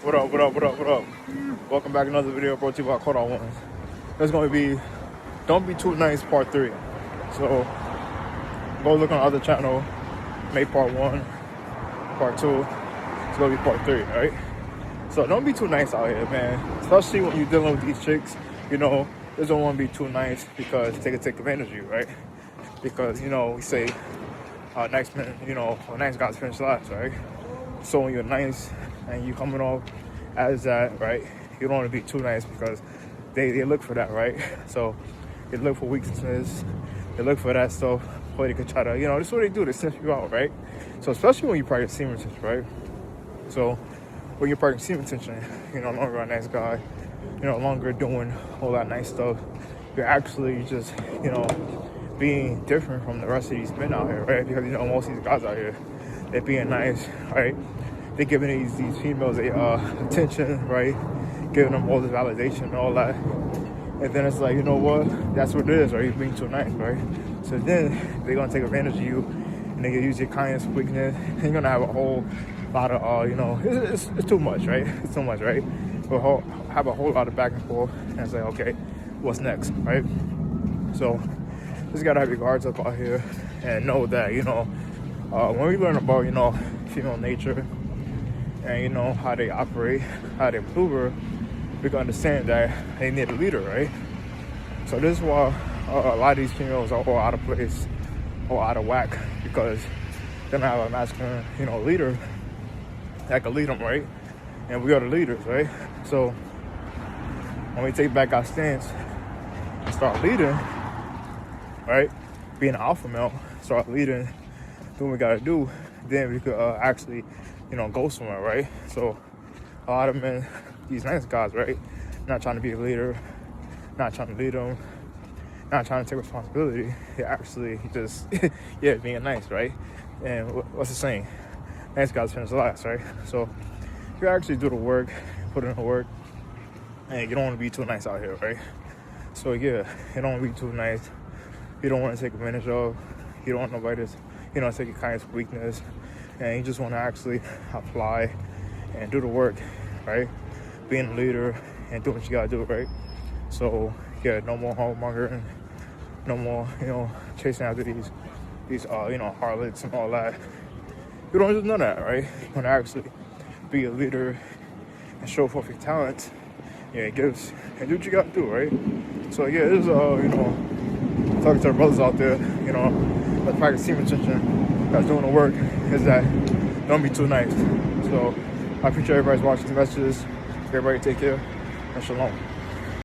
What up, what up, what up, what up? Welcome back to another video brought to you by Caught on Ones. There's going to be Don't Be Too Nice Part 3. So go look on the other channel, make Part 1, Part 2. It's going to be Part 3, right? So don't be too nice out here, man. Especially when you're dealing with these chicks, you know, they don't want to be too nice because they can take advantage of you, right? Because, you know, we say nice men, you know, nice guys finish last, right? So when you're nice and you coming off as that, right, you don't want to be too nice because they look for that, right? So they look for weaknesses, they look for that stuff, or they could try to, you know, this is what they do, they sniff you out, right? So especially when you practice semen tension, right? So when you're practicing semen tension, you're no longer a nice guy, you're no longer doing all that nice stuff. You're actually just, you know, being different from the rest of these men out here, right? Because, you know, most of these guys out here, they're being nice, right? They're giving these females attention, right? Giving them all this validation and all that. And then it's like, you know what? That's what it is, right? You're being too nice, right? So then they're going to take advantage of you and they can use your kindness, weakness. And you're going to have a whole lot of, you know, it's too much, right? It's too much, right? We'll have a whole lot of back and forth and say, okay, what's next, right? So just got to have your guards up out here and know that, you know, when we learn about, you know, female nature and, you know, how they operate, how they maneuver, we can understand that they need a leader, right? So this is why a lot of these females are all out of place, or out of whack, because they don't have a masculine, you know, leader that can lead them, right? And we are the leaders, right? So when we take back our stance and start leading, right? Being an alpha male, start leading, doing what we gotta do, then we could actually, you know, go somewhere, right? So a lot of men, these nice guys, right? Not trying to be a leader, not trying to lead them, not trying to take responsibility. They're actually just, yeah, being nice, right? And what's the saying? Nice guys finish last, right? So you actually do the work, put in the work, and you don't want to be too nice out here, right? So yeah, you don't want to be too nice. You don't want to take advantage of. You don't want nobody to, you know, take your kindness for weakness. And you just want to actually apply and do the work, right? Being a leader and doing what you gotta do, right? So yeah, no more homemongering, no more, you know, chasing after these you know, harlots and all that. You don't do none of that, right? You want to actually be a leader and show forth your talent. Yeah, it gives and do what you gotta do, right? So yeah, this is you know, talking to our brothers out there, you know, that's practice semen tension, that's doing the work, is that don't be too nice. So I appreciate everybody's watching the messages. Everybody take care and shalom.